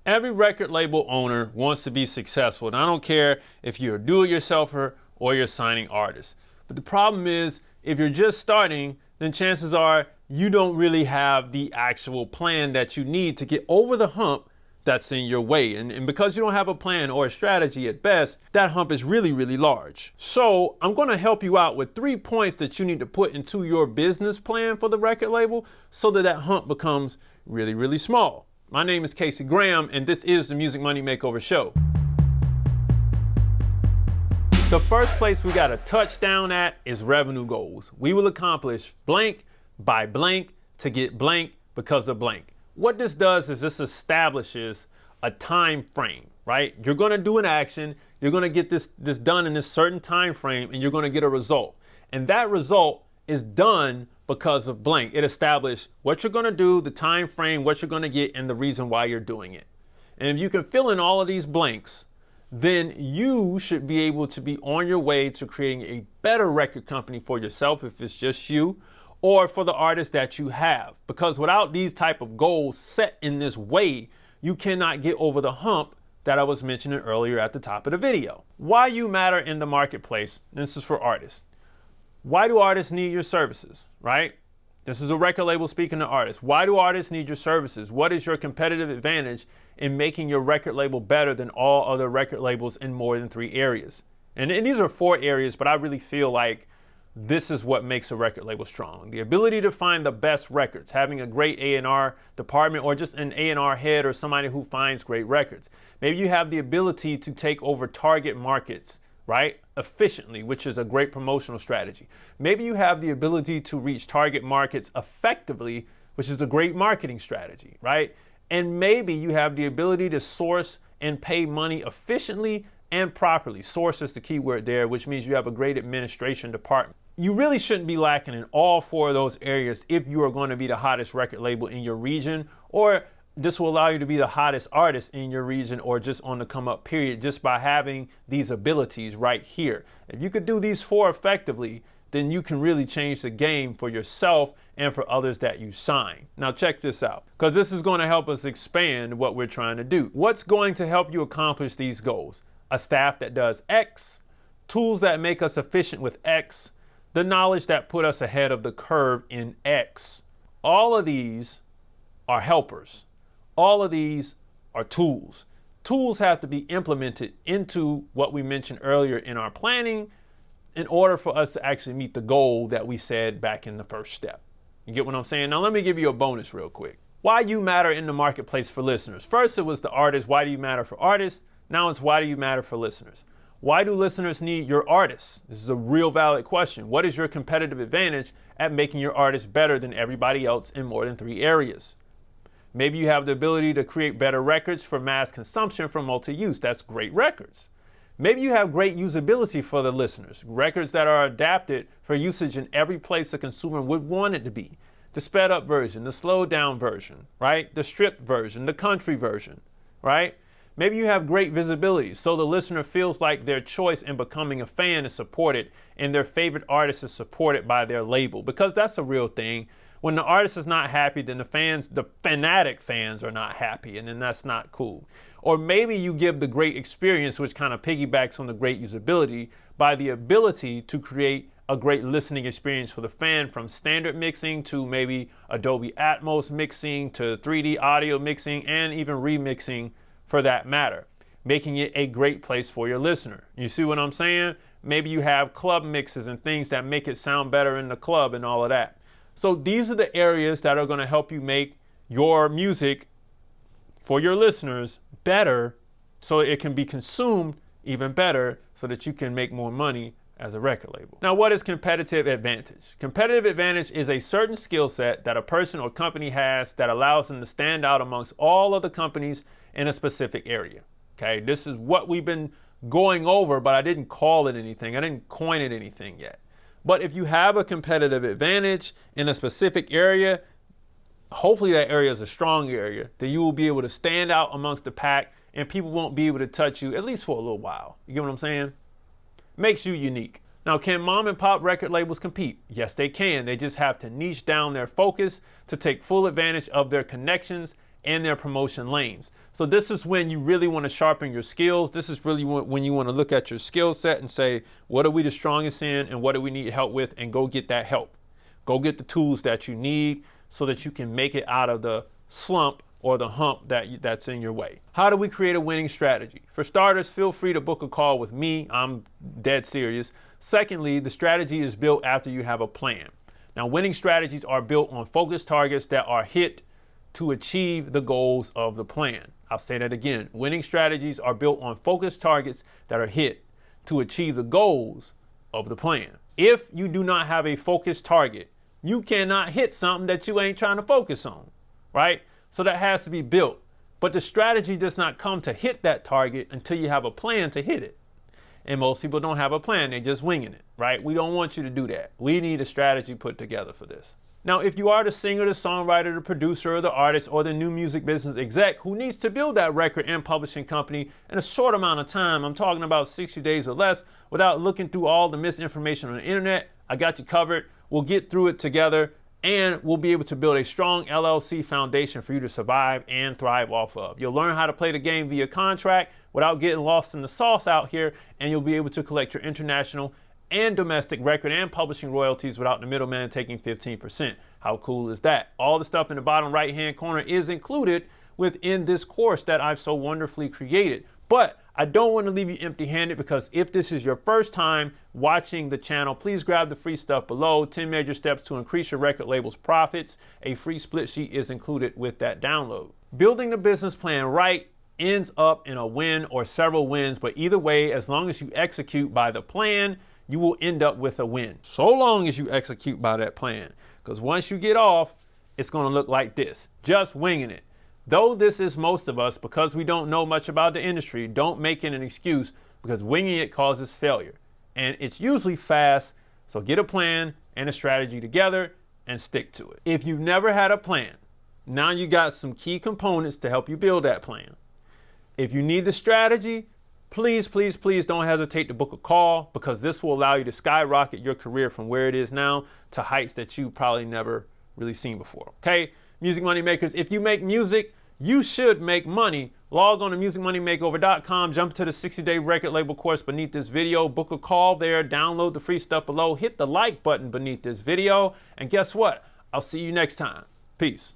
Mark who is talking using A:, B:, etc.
A: Every record label owner wants to be successful, and I don't care if you're a do-it-yourselfer or you're signing artists. But the problem is, if you're just starting, then chances are you don't really have the actual plan that you need to get over the hump that's in your way. And because you don't have a plan or a strategy at best, that hump is really, really large. So I'm going to help you out with 3 points that you need to put into your business plan for the record label so that that hump becomes really, really small. My name is Casey Graham, and this is the Music Money Makeover Show. The first place we got to touch down at is revenue goals. We will accomplish blank by blank to get blank because of blank. What this does is this establishes a time frame, right? You're going to do an action, you're going to get this done in this certain time frame, and you're going to get a result. And that result is done because of blank. It established what you're going to do, the time frame, what you're going to get, and the reason why you're doing it. And if you can fill in all of these blanks, then you should be able to be on your way to creating a better record company for yourself if it's just you, or for the artist that you have. Because without these type of goals set in this way, you cannot get over the hump that I was mentioning earlier at the top of the video. Why you matter in the marketplace. This is for artists. Why do artists need your services, right? This is a record label speaking to artists. Why do artists need your services? What is your competitive advantage in making your record label better than all other record labels in more than 3 areas? And these are 4 areas, but I really feel like this is what makes a record label strong. The ability to find the best records, having a great A&R department or just an A&R head or somebody who finds great records. Maybe you have the ability to take over target markets, right, efficiently, which is a great promotional strategy. Maybe you have the ability to reach target markets effectively, which is a great marketing strategy, right? And maybe you have the ability to source and pay money efficiently and properly. Source is the key word there, which means you have a great administration department. You really shouldn't be lacking in all 4 of those areas if you are going to be the hottest record label in your region, or this will allow you to be the hottest artist in your region, or just on the come up period, just by having these abilities right here. If you could do these 4 effectively, then you can really change the game for yourself and for others that you sign. Now check this out, because this is going to help us expand what we're trying to do. What's going to help you accomplish these goals? A staff that does X, tools that make us efficient with X, the knowledge that put us ahead of the curve in X. All of these are helpers. All of these are tools. Tools have to be implemented into what we mentioned earlier in our planning in order for us to actually meet the goal that we said back in the first step. You get what I'm saying? Now let me give you a bonus real quick. Why you matter in the marketplace for listeners. First it was the artist. Why do you matter for artists? Now it's why do you matter for listeners? Why do listeners need your artists? This is a real valid question. What is your competitive advantage at making your artist better than everybody else in more than 3 areas? Maybe you have the ability to create better records for mass consumption for multi-use. That's great records. Maybe you have great usability for the listeners. Records that are adapted for usage in every place a consumer would want it to be. The sped up version, the slowed down version, right? The stripped version, the country version, right? Maybe you have great visibility, so the listener feels like their choice in becoming a fan is supported and their favorite artist is supported by their label, because that's a real thing. When the artist is not happy, then the fanatic fans are not happy, and then that's not cool. Or maybe you give the great experience, which kind of piggybacks on the great usability, by the ability to create a great listening experience for the fan, from standard mixing to maybe Adobe Atmos mixing to 3D audio mixing and even remixing for that matter, making it a great place for your listener. You see what I'm saying? Maybe you have club mixes and things that make it sound better in the club and all of that. So these are the areas that are going to help you make your music for your listeners better, so it can be consumed even better, so that you can make more money as a record label. Now, what is competitive advantage? Competitive advantage is a certain skill set that a person or company has that allows them to stand out amongst all other companies in a specific area. Okay, this is what we've been going over, but I didn't call it anything. I didn't coin it anything yet. But if you have a competitive advantage in a specific area, hopefully that area is a strong area, then you will be able to stand out amongst the pack and people won't be able to touch you, at least for a little while. You get what I'm saying? Makes you unique. Now, can mom and pop record labels compete? Yes, they can. They just have to niche down their focus to take full advantage of their connections and their promotion lanes. So this is when you really want to sharpen your skills. This is really when you want to look at your skill set and say, what are we the strongest in and what do we need help with, and go get that help. Go get the tools that you need so that you can make it out of the slump or the hump that's in your way. How do we create a winning strategy? For starters, feel free to book a call with me. I'm dead serious. Secondly, the strategy is built after you have a plan. Now, winning strategies are built on focused targets that are hit to achieve the goals of the plan. I'll say that again. Winning strategies are built on focused targets that are hit to achieve the goals of the plan. If you do not have a focused target, you cannot hit something that you ain't trying to focus on, right? So that has to be built. But the strategy does not come to hit that target until you have a plan to hit it. And most people don't have a plan. They're just winging it, right? We don't want you to do that. We need a strategy put together for this. Now, if you are the singer, the songwriter, the producer, or the artist, or the new music business exec who needs to build that record and publishing company in a short amount of time, I'm talking about 60 days or less, without looking through all the misinformation on the internet, I got you covered. We'll get through it together, and we'll be able to build a strong LLC foundation for you to survive and thrive off of. You'll learn how to play the game via contract without getting lost in the sauce out here, and you'll be able to collect your international and domestic record and publishing royalties without the middleman taking 15%. How cool is that? All the stuff in the bottom right-hand corner is included within this course that I've so wonderfully created. But I don't want to leave you empty-handed, because if this is your first time watching the channel, please grab the free stuff below. 10 major steps to increase your record label's profits. A free split sheet is included with that download. Building the business plan right ends up in a win or several wins, but either way, as long as you execute by the plan, you will end up with a win. So long as you execute by that plan, because once you get off, it's going to look like this, just winging it. Though this is most of us, because we don't know much about the industry, don't make it an excuse, because winging it causes failure. And it's usually fast, so get a plan and a strategy together and stick to it. If you've never had a plan, now you got some key components to help you build that plan. If you need the strategy, please, please, please don't hesitate to book a call, because this will allow you to skyrocket your career from where it is now to heights that you probably never really seen before, okay? Music Money Makers, if you make music, you should make money. Log on to musicmoneymakeover.com, jump to the 60-day record label course beneath this video, book a call there, download the free stuff below, hit the like button beneath this video, and guess what? I'll see you next time. Peace.